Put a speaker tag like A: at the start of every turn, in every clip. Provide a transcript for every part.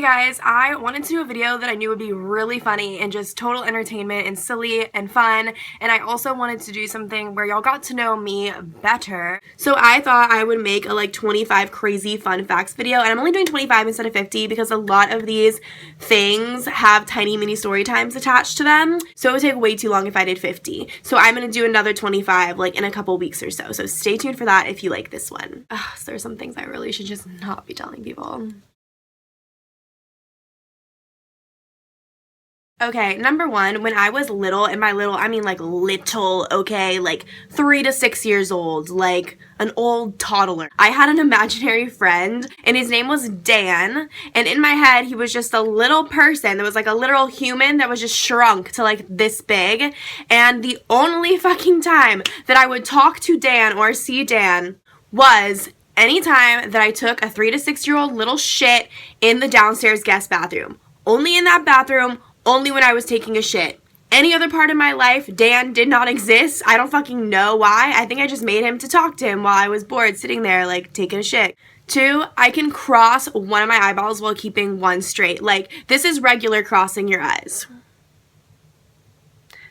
A: guys, I wanted to do a video that I knew would be really funny and just total entertainment and silly and fun, and I also wanted to do something where y'all got to know me better. So I thought I would make a like 25 crazy fun facts video, and I'm only doing 25 instead of 50 because a lot of these things have tiny mini story times attached to them, so it would take way too long if I did 50. So I'm gonna do another 25 like in a couple weeks or so, so stay tuned for that if you like this one. So there's some things I really should just not be telling people. Okay, number one, when I was little, and by little, I mean like little, okay, like 3 to 6 years old, like an old toddler. I had an imaginary friend, and his name was Dan, and in my head, he was just a little person that was like a literal human that was just shrunk to like this big, and the only fucking time that I would talk to Dan or see Dan was anytime that I took a 3 to 6 year old little shit in the downstairs guest bathroom. Only in that bathroom, only when I was taking a shit. Any other part of my life, Dan did not exist. I don't fucking know why. I think I just made him to talk to him while I was bored sitting there like taking a shit. 2, I can cross one of my eyeballs while keeping one straight. Like, this is regular crossing your eyes.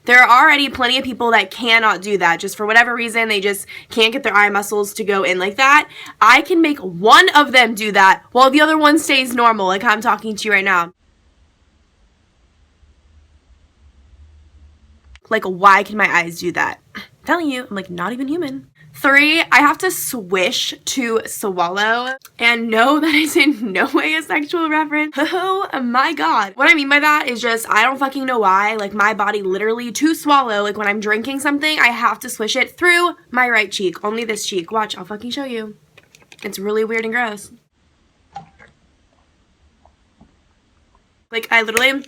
A: There are already plenty of people that cannot do that. Just for whatever reason, they just can't get their eye muscles to go in like that. I can make one of them do that while the other one stays normal, like I'm talking to you right now. Like, why can my eyes do that? I'm telling you, I'm like not even human. 3, I have to swish to swallow. And no, that is in no way a sexual reference. Oh my god. What I mean by that is just, I don't fucking know why. Like, my body literally to swallow, like when I'm drinking something, I have to swish it through my right cheek. Only this cheek. Watch, I'll fucking show you. It's really weird and gross. Like, I literally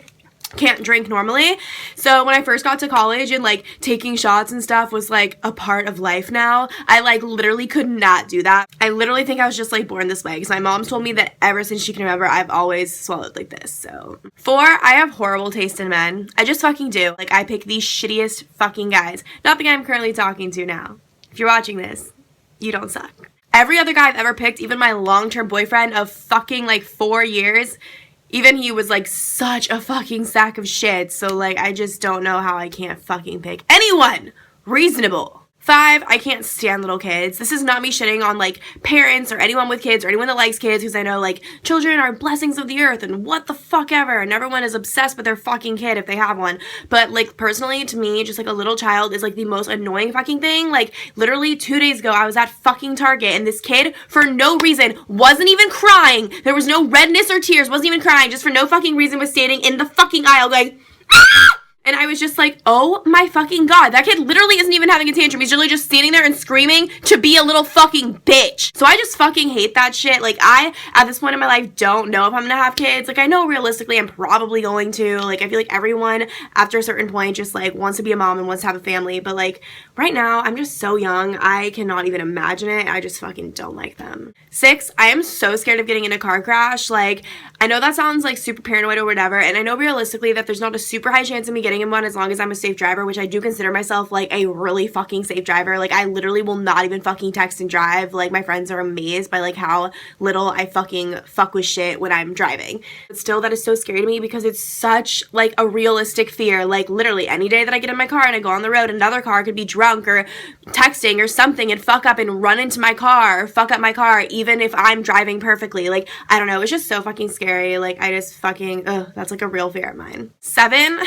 A: can't drink normally. So when I first got to college and like taking shots and stuff was like a part of life now, I like literally could not do that. I literally think I was just like born this way because my mom told me that ever since she can remember I've always swallowed like this. So 4, I have horrible taste in men. I just fucking do. Like, I pick the shittiest fucking guys. Not the guy I'm currently talking to now. If you're watching this, you don't suck. Every other guy I've ever picked, even my long-term boyfriend of fucking like 4 years, even he was like such a fucking sack of shit. So like, I just don't know how I can't fucking pick anyone reasonable. 5, I can't stand little kids. This is not me shitting on like parents or anyone with kids or anyone that likes kids, because I know like children are blessings of the earth and what the fuck ever, and everyone is obsessed with their fucking kid if they have one. But like, personally, to me, just like a little child is like the most annoying fucking thing. Like, literally 2 days ago, I was at fucking Target and this kid, for no reason, wasn't even crying. There was no redness or tears, wasn't even crying, just for no fucking reason was standing in the fucking aisle going, ah! And I was just like, oh my fucking god, that kid literally isn't even having a tantrum. He's literally just standing there and screaming to be a little fucking bitch. So I just fucking hate that shit. Like, I, at this point in my life, don't know if I'm gonna have kids. Like, I know realistically I'm probably going to. Like, I feel like everyone after a certain point just like wants to be a mom and wants to have a family. But like, right now, I'm just so young. I cannot even imagine it. I just fucking don't like them. 6, I am so scared of getting in a car crash. Like, I know that sounds like super paranoid or whatever. And I know realistically that there's not a super high chance of me getting in one as long as I'm a safe driver, which I do consider myself like a really fucking safe driver. Like, I literally will not even fucking text and drive. Like, my friends are amazed by like how little I fucking fuck with shit when I'm driving. But still, that is so scary to me because it's such like a realistic fear. Like, literally any day that I get in my car and I go on the road, another car could be drunk or texting or something and fuck up and run into my car or fuck up my car even if I'm driving perfectly. Like, I don't know, it's just so fucking scary. Like, I just fucking, ugh, that's like a real fear of mine. 7,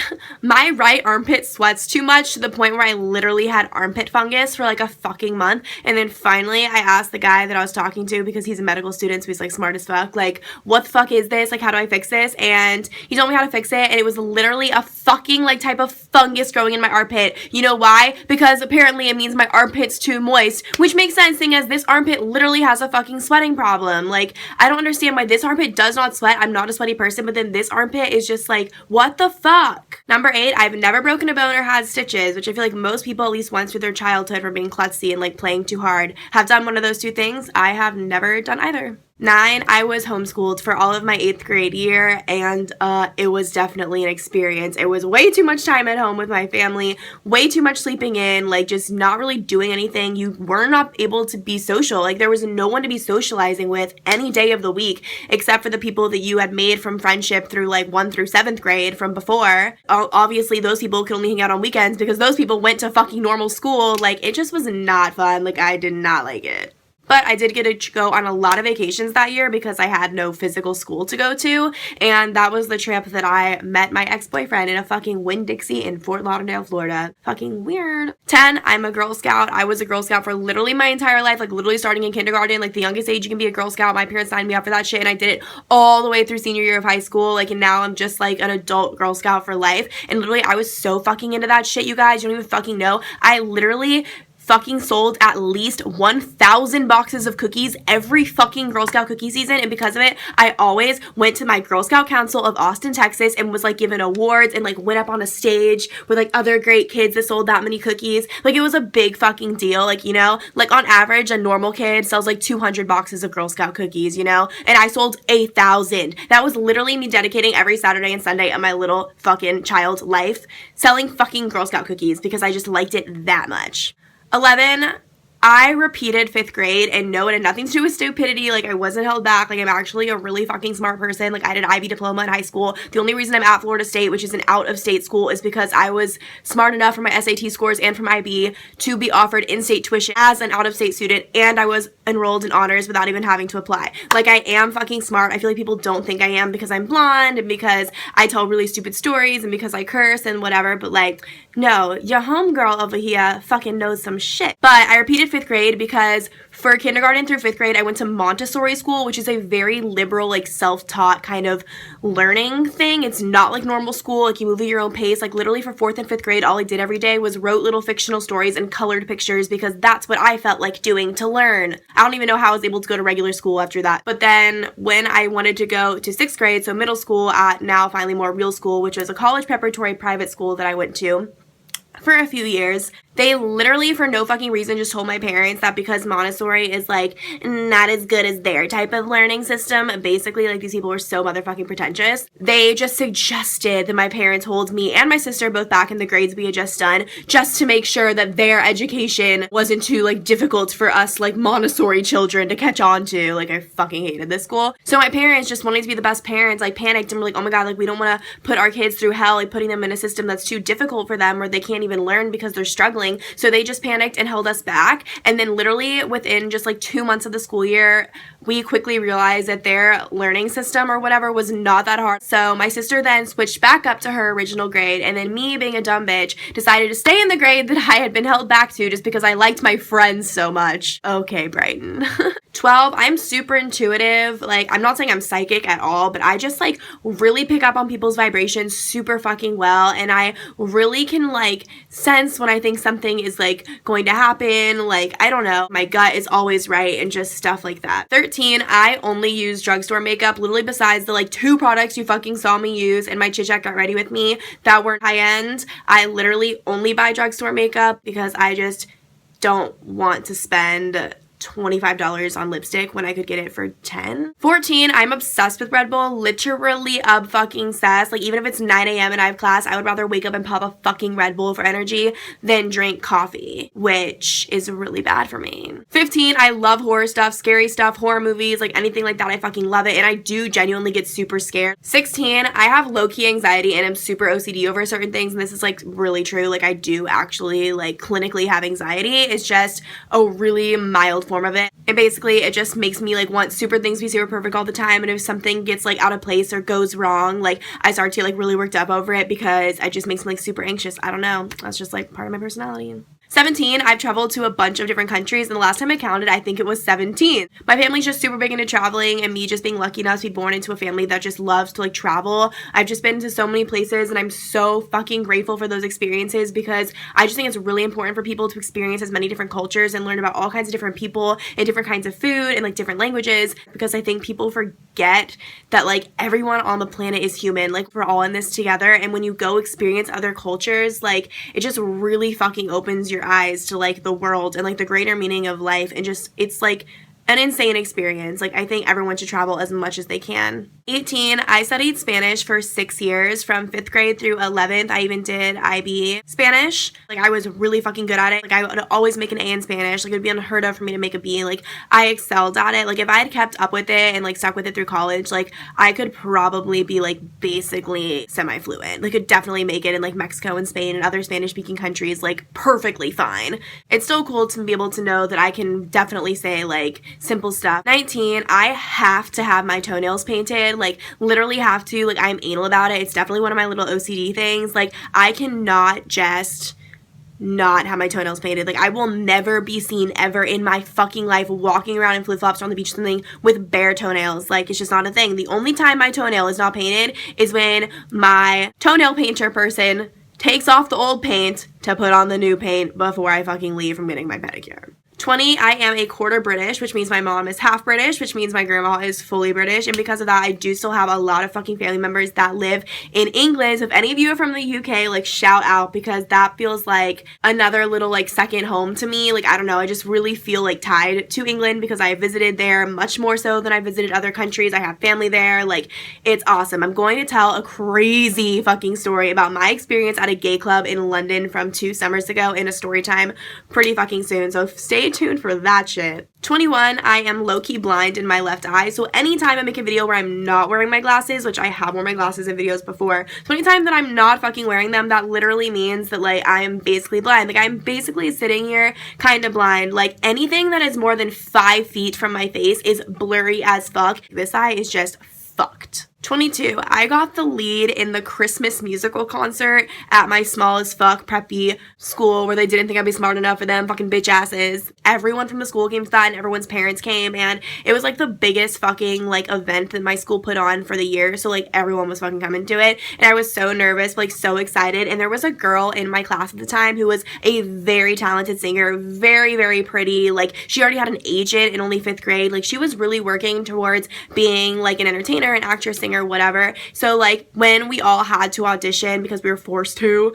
A: my right armpit sweats too much to the point where I literally had armpit fungus for like a fucking month. And then finally I asked the guy that I was talking to, because he's a medical student, so he's like smart as fuck, like, what the fuck is this? Like, how do I fix this? And he told me how to fix it, and it was literally a fucking like type of fungus growing in my armpit. You know why? Because apparently it means my armpit's too moist, which makes sense seeing as this armpit literally has a fucking sweating problem. Like, I don't understand why this armpit does not sweat. I'm not a sweaty person, but then this armpit is just like, what the fuck? Number 8, I've never broken a bone or had stitches, which I feel like most people at least once through their childhood from being klutzy and like playing too hard have done one of those two things. I have never done either. 9, I was homeschooled for all of my 8th grade year, and it was definitely an experience. It was way too much time at home with my family, way too much sleeping in, like just not really doing anything. You were not able to be social. Like there was no one to be socializing with any day of the week except for the people that you had made from friendship through like 1 through 7th grade from before. Obviously, those people could only hang out on weekends because those people went to fucking normal school. Like it just was not fun. Like I did not like it. But I did get to go on a lot of vacations that year because I had no physical school to go to. And that was the trip that I met my ex-boyfriend in a fucking Winn-Dixie in Fort Lauderdale, Florida. Fucking weird. 10, I'm a Girl Scout. I was a Girl Scout for literally my entire life, like literally starting in kindergarten, like the youngest age you can be a Girl Scout. My parents signed me up for that shit and I did it all the way through senior year of high school. Like, and now I'm just like an adult Girl Scout for life. And literally I was so fucking into that shit, you guys. You don't even fucking know. I literally fucking sold at least 1,000 boxes of cookies every fucking Girl Scout cookie season, and because of it, I always went to my Girl Scout Council of Austin, Texas, and was like given awards and like went up on a stage with like other great kids that sold that many cookies. Like it was a big fucking deal, like, you know, like on average a normal kid sells like 200 boxes of Girl Scout cookies, you know, and I sold 1,000. That was literally me dedicating every Saturday and Sunday of my little fucking child life selling fucking Girl Scout cookies because I just liked it that much. 11, I repeated 5th grade, and no, it had nothing to do with stupidity. Like, I wasn't held back. Like, I'm actually a really fucking smart person. Like, I did an IB diploma in high school. The only reason I'm at Florida State, which is an out-of-state school, is because I was smart enough for my SAT scores and from IB to be offered in-state tuition as an out-of-state student, and I was enrolled in honors without even having to apply. Like, I am fucking smart. I feel like people don't think I am because I'm blonde and because I tell really stupid stories and because I curse and whatever, but like, no, your homegirl over here fucking knows some shit. But I repeated 5th grade because for kindergarten through 5th grade, I went to Montessori school, which is a very liberal, like self-taught kind of learning thing. It's not like normal school, like you move at your own pace. Like literally for 4th and 5th grade, all I did every day was wrote little fictional stories and colored pictures because that's what I felt like doing to learn. I don't even know how I was able to go to regular school after that. But then when I wanted to go to 6th grade, so middle school at now finally more real school, which was a college preparatory private school that I went to for a few years, they literally for no fucking reason just told my parents that because Montessori is like not as good as their type of learning system, basically like these people were so motherfucking pretentious, they just suggested that my parents hold me and my sister both back in the grades we had just done just to make sure that their education wasn't too like difficult for us like Montessori children to catch on to. Like I fucking hated this school. So my parents, just wanting to be the best parents, like panicked and were like, oh my god, like we don't want to put our kids through hell, like putting them in a system that's too difficult for them where they can't even learn because they're struggling. So they just panicked and held us back. And then literally within just like 2 months of the school year, we quickly realized that their learning system or whatever was not that hard. So my sister then switched back up to her original grade. And then me, being a dumb bitch, decided to stay in the grade that I had been held back to just because I liked my friends so much. Okay, Brighton. 12, I'm super intuitive. Like, I'm not saying I'm psychic at all, but I just like really pick up on people's vibrations super fucking well. And I really can like sense when I think something is like going to happen. Like, I don't know, my gut is always right and just stuff like that. 13, I only use drugstore makeup, literally besides the like 2 products you fucking saw me use and my chit chat got ready with me that were high end. I literally only buy drugstore makeup because I just don't want to spend $25 on lipstick when I could get it for $10. 14, I'm obsessed with Red Bull, literally fucking obsessed. Like even if it's 9 a.m. and I have class, I would rather wake up and pop a fucking Red Bull for energy than drink coffee, which is really bad for me. 15, I love horror stuff, scary stuff, horror movies, like anything like that. I fucking love it, and I do genuinely get super scared. 16, I have low-key anxiety and I'm super OCD over certain things, and this is like really true. Like I do actually like clinically have anxiety. It's just a really mild form of it, and basically it just makes me like want super things to be super perfect all the time, and if something gets like out of place or goes wrong, like I start to like really worked up over it because it just makes me like super anxious. I don't know, that's just like part of my personality. 17, I've traveled to a bunch of different countries, and the last time I counted, I think it was 17. My family's just super big into traveling, and me just being lucky enough to be born into a family that just loves to like travel. I've just been to so many places, and I'm so fucking grateful for those experiences because I just think it's really important for people to experience as many different cultures and learn about all kinds of different people and different kinds of food and like different languages, because I think people forget that like everyone on the planet is human. Like we're all in this together, and when you go experience other cultures, like it just really fucking opens your eyes to like the world and like the greater meaning of life, and just it's like an insane experience. Like, I think everyone should travel as much as they can. 18, I studied Spanish for 6 years, from 5th grade through 11th. I even did IB Spanish. Like, I was really fucking good at it. Like, I would always make an A in Spanish. Like, it would be unheard of for me to make a B. Like, I excelled at it. Like, if I had kept up with it and, like, stuck with it through college, like, I could probably be, like, basically semi-fluent. Like, could definitely make it in, like, Mexico and Spain and other Spanish-speaking countries, like, perfectly fine. It's still cool to be able to know that I can definitely say, like, simple stuff. 19, I have to have my toenails painted. Like, literally have to. Like, I'm anal about it. It's definitely one of my little OCD things. Like, I cannot just not have my toenails painted. Like, I will never be seen ever in my fucking life walking around in flip-flops on the beach or something with bare toenails. Like, it's just not a thing. The only time my toenail is not painted is when my toenail painter person takes off the old paint to put on the new paint before I fucking leave from getting my pedicure. 20, I am a quarter British, which means my mom is half British, which means my grandma is fully British. And because of that, I do still have a lot of fucking family members that live in England. So if any of you are from the UK, like, shout out, because that feels like another little, like, second home to me. Like, I don't know, I just really feel, like, tied to England because I visited there much more so than I visited other countries. I have family there. Like, it's awesome. I'm going to tell a crazy fucking story about my experience at a gay club in London from 2 summers ago in a story time pretty fucking soon. So stay tuned for that shit. 21, I am low-key blind in my left eye, so anytime I make a video where I'm not wearing my glasses, which I have worn my glasses in videos before, so anytime that I'm not fucking wearing them, that literally means that, like, I am basically blind. Like, I'm basically sitting here kind of blind. Like, anything that is more than 5 feet from my face is blurry as fuck. This eye is just fucked. 22, I got the lead in the Christmas musical concert at my small as fuck preppy school where they didn't think I'd be smart enough for them fucking bitch asses. Everyone from the school came to that and everyone's parents came, and it was like the biggest fucking like event that my school put on for the year, so like everyone was fucking coming to it, and I was so nervous, like so excited. And there was a girl in my class at the time who was a very talented singer, very, very pretty. Like, she already had an agent in only 5th grade. Like, she was really working towards being like an entertainer, an actress, singer, whatever. So like when we all had to audition because we were forced to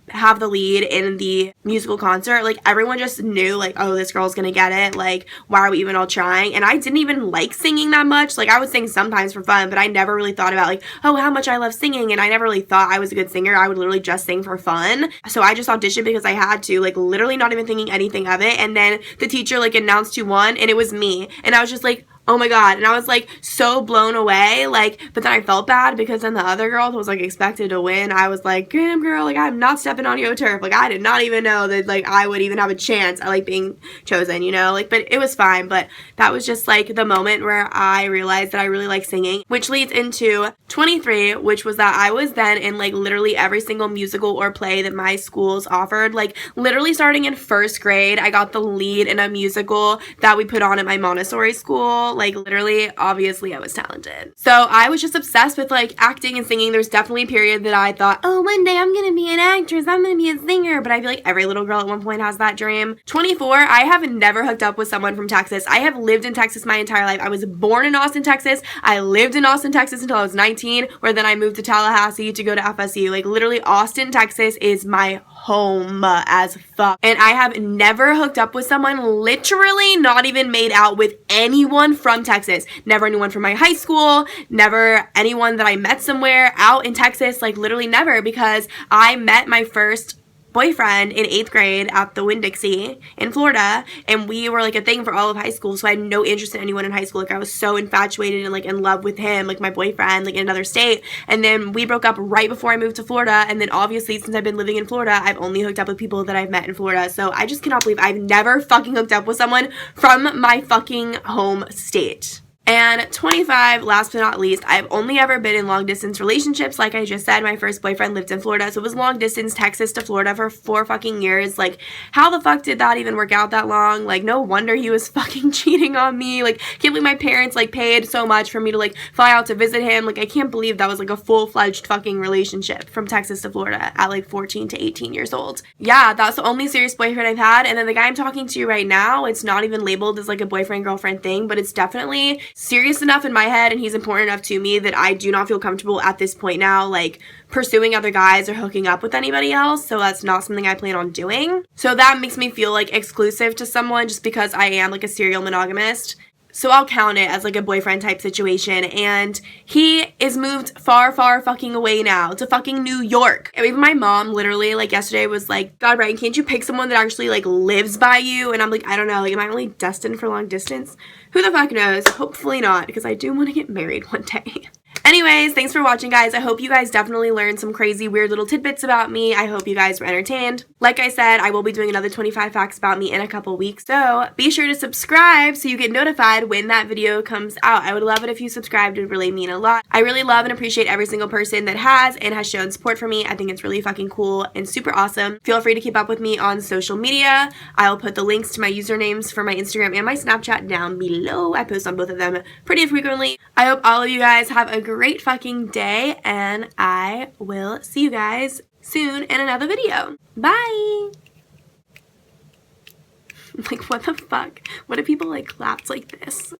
A: have the lead in the musical concert, like everyone just knew like, oh, this girl's gonna get it. Like, why are we even all trying? And I didn't even like singing that much. Like, I would sing sometimes for fun, but I never really thought about like, oh, how much I love singing. And I never really thought I was a good singer. I would literally just sing for fun. So I just auditioned because I had to, like literally not even thinking anything of it. And then the teacher like announced who won, and it was me. And I was just like, oh my god. And I was like so blown away, like, but then I felt bad because then the other girl that was like expected to win, I was like, damn girl, like I'm not stepping on your turf. Like, I did not even know that like I would even have a chance at like being chosen, you know, like, but it was fine. But that was just like the moment where I realized that I really like singing, which leads into 23, which was that I was then in like literally every single musical or play that my schools offered. Like, literally starting in 1st grade, I got the lead in a musical that we put on at my Montessori school. Like, literally, obviously, I was talented. So I was just obsessed with like acting and singing. There's definitely a period that I thought, oh, one day I'm gonna be an actress, I'm gonna be a singer. But I feel like every little girl at one point has that dream. 24, I have never hooked up with someone from Texas. I have lived in Texas my entire life. I was born in Austin, Texas. I lived in Austin, Texas until I was 19, where then I moved to Tallahassee to go to FSU. Like, literally, Austin, Texas is my home as fuck. And I have never hooked up with someone, literally not even made out with anyone from Texas. Never anyone from my high school, never anyone that I met somewhere out in Texas, like literally never, because I met my first boyfriend in 8th grade at the Winn-Dixie in Florida, and we were like a thing for all of high school, so I had no interest in anyone in high school. Like, I was so infatuated and like in love with him, like my boyfriend, like in another state. And then we broke up right before I moved to Florida, and then obviously since I've been living in Florida, I've only hooked up with people that I've met in Florida. So I just cannot believe I've never fucking hooked up with someone from my fucking home state. And 25, last but not least, I've only ever been in long distance relationships. Like I just said, my first boyfriend lived in Florida, so it was long distance, Texas to Florida for 4 fucking years. Like, how the fuck did that even work out that long? Like, no wonder he was fucking cheating on me. Like, can't believe my parents like paid so much for me to like fly out to visit him. Like, I can't believe that was like a full-fledged fucking relationship from Texas to Florida at like 14 to 18 years old. Yeah, that's the only serious boyfriend I've had. And then the guy I'm talking to right now, it's not even labeled as like a boyfriend girlfriend thing, but it's definitely serious enough in my head and he's important enough to me that I do not feel comfortable at this point now, like, pursuing other guys or hooking up with anybody else. So that's not something I plan on doing. So that makes me feel like exclusive to someone just because I am like a serial monogamist. So I'll count it as like a boyfriend type situation. And he is moved far, far fucking away now to fucking New York. And even my mom literally like yesterday was like, God, Brian, can't you pick someone that actually like lives by you? And I'm like, I don't know. Like, am I only destined for long distance? Who the fuck knows? Hopefully not, because I do want to get married one day. Anyways, thanks for watching, guys. I hope you guys definitely learned some crazy, weird little tidbits about me. I hope you guys were entertained. Like I said, I will be doing another 25 facts about me in a couple weeks, so be sure to subscribe so you get notified when that video comes out. I would love it if you subscribed. It would really mean a lot. I really love and appreciate every single person that has and has shown support for me. I think it's really fucking cool and super awesome. Feel free to keep up with me on social media. I'll put the links to my usernames for my Instagram and my Snapchat down below. I post on both of them pretty frequently. I hope all of you guys have a great fucking day, and I will see you guys soon in another video. Bye! Like, what the fuck? What do people like claps like this?